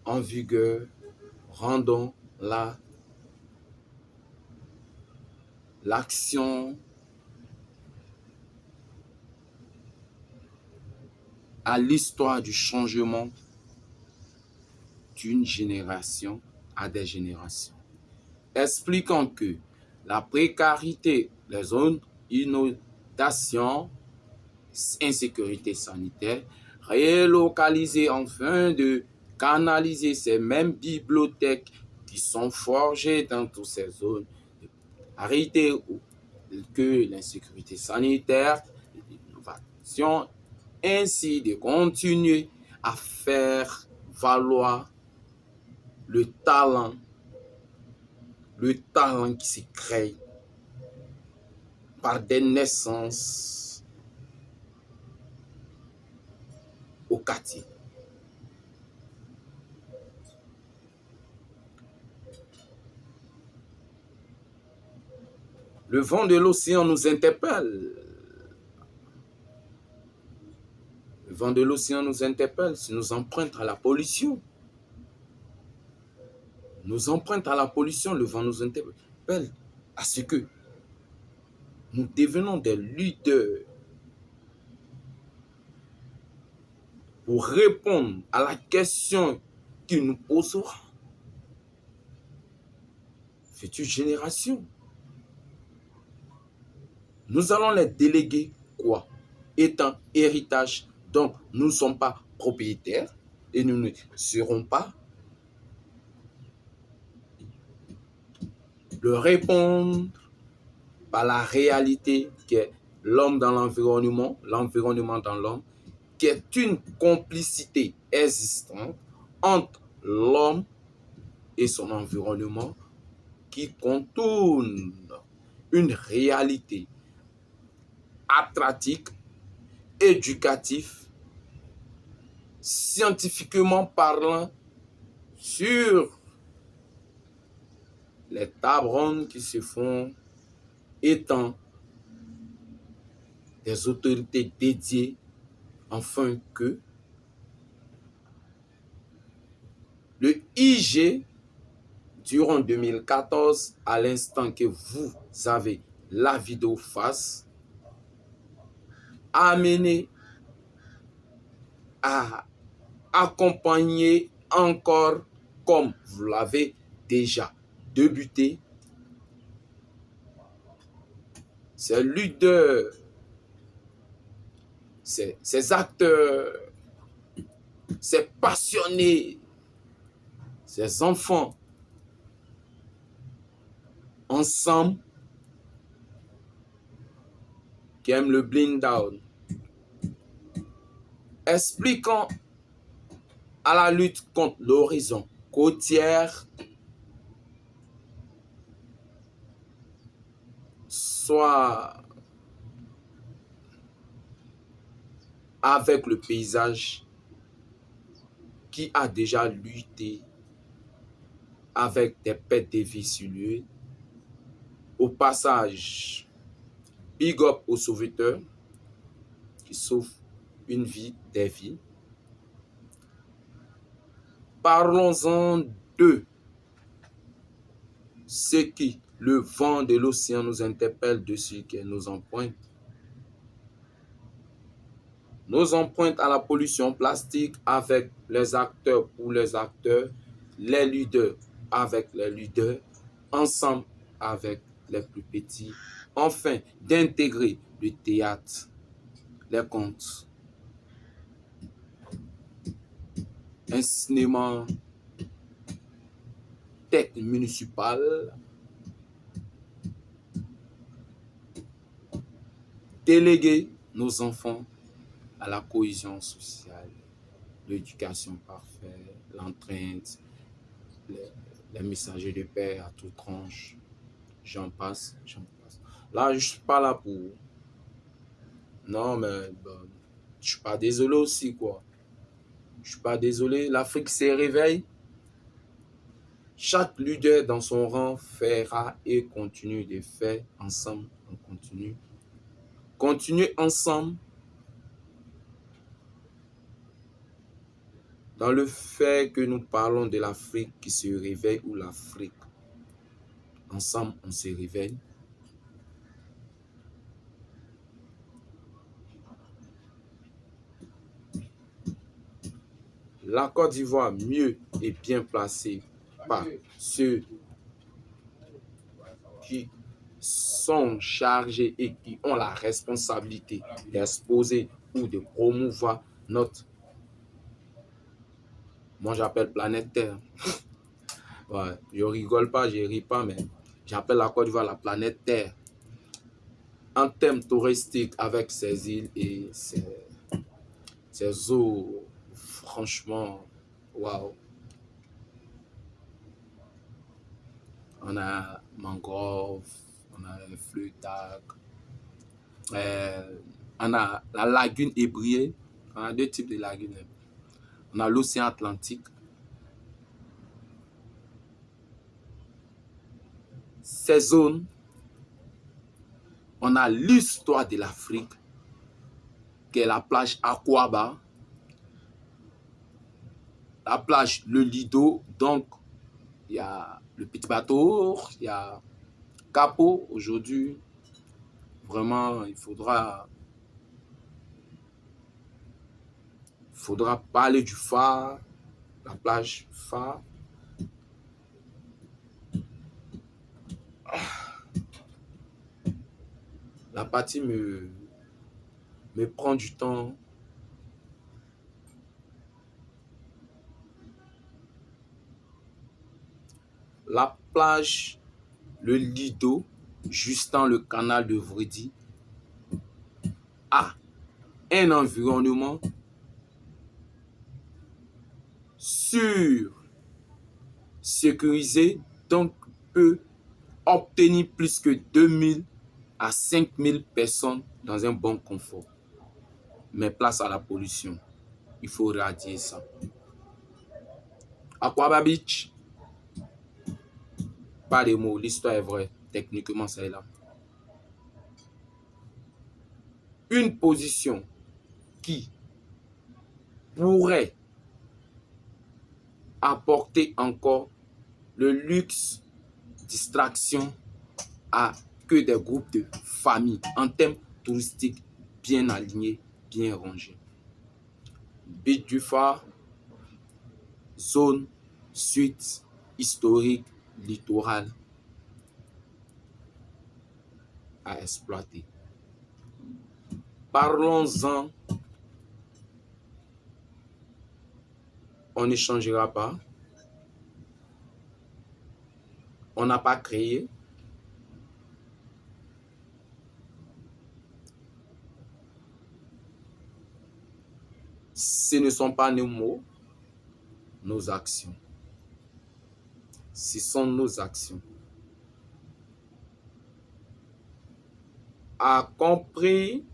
en vigueur, rendons l'action à l'histoire du changement d'une génération à des générations. Expliquant que la précarité, les zones inondations, insécurité sanitaire, relocalisées afin de canaliser ces mêmes bibliothèques qui sont forgées dans toutes ces zones. Arrêter que l'insécurité sanitaire, l'innovation, ainsi de continuer à faire valoir le talent qui se crée par des naissances au quartier. Le vent de l'océan nous interpelle. Le vent de l'océan nous interpelle, si nous emprunte à la pollution. Nous emprunte à la pollution, le vent nous interpelle à ce que nous devenons des leaders pour répondre à la question qu'il nous posera. Future génération. Nous allons les déléguer quoi? Étant héritage dont nous ne sommes pas propriétaires et nous ne serons pas. De répondre par la réalité qui est l'homme dans l'environnement, l'environnement dans l'homme, qui est une complicité existante entre l'homme et son environnement qui contourne une réalité attratique, éducative, scientifiquement parlant, sur les tables rondes qui se font étant des autorités dédiées afin que le IG, durant 2014, à l'instant que vous avez la vidéo face, amené à accompagner encore, comme vous l'avez déjà débuté, ces leaders, ces acteurs, ces passionnés, ces enfants, ensemble, qui aiment le blind down, expliquant à la lutte contre l'horizon côtière, soit avec le paysage qui a déjà lutté avec des pertes de vie sur lui. Au passage, big up aux sauveteurs qui sauvent une vie, des vies. Parlons-en de ce qui, le vent de l'océan nous interpelle dessus, qui est nos empreintes. Nos empreintes à la pollution plastique avec les acteurs pour les acteurs, les leaders avec les leaders, ensemble avec les plus petits. Enfin, d'intégrer le théâtre, les contes, un cinéma tech municipal, déléguer nos enfants à la cohésion sociale, l'éducation parfaite, l'entraîne, les messagers de paix à toute tranche, j'en passe. Là, je ne suis pas là pour... Non, mais bon, je ne suis pas désolé aussi, quoi. Je ne suis pas désolé, l'Afrique se réveille. Chaque leader dans son rang fera et continue de faire ensemble. On continue. Continuer ensemble. dans le fait que nous parlons de l'Afrique qui se réveille ou l'Afrique, ensemble on se réveille. La Côte d'Ivoire mieux et bien placée par ceux qui sont chargés et qui ont la responsabilité d'exposer ou de promouvoir notre, moi j'appelle planète Terre. Ouais, je rigole pas, je ris pas, mais j'appelle la Côte d'Ivoire la planète Terre. En termes touristiques, avec ses îles et ses eaux, franchement, waouh. On a mangrove, on a les flûtes, on a la lagune ébriée, on a deux types de lagunes. On a l'océan Atlantique. Ces zones, on a l'histoire de l'Afrique, qui est la plage Aquaba, la plage Le Lido, donc il y a le Petit Bateau, il y a Capo aujourd'hui. Vraiment, il faudra parler du phare, la plage phare. La partie me prend du temps. La plage, le Lido, juste dans le canal de Vredi, a un environnement sûr, sécurisé, donc peut obtenir plus que 2000 à 5000 personnes dans un bon confort. Mais place à la pollution, il faut radier ça. Aquaba Beach, pas de mots, l'histoire est vraie, techniquement c'est là. Une position qui pourrait apporter encore le luxe, distraction à que des groupes de familles en termes touristiques bien alignés, bien rangés. Beach du Phare, zone, suite, historique, littorale à exploiter. Parlons-en, on ne changera pas, on n'a pas créé. Ce ne sont pas nos mots, nos actions. Ce sont nos actions. A compris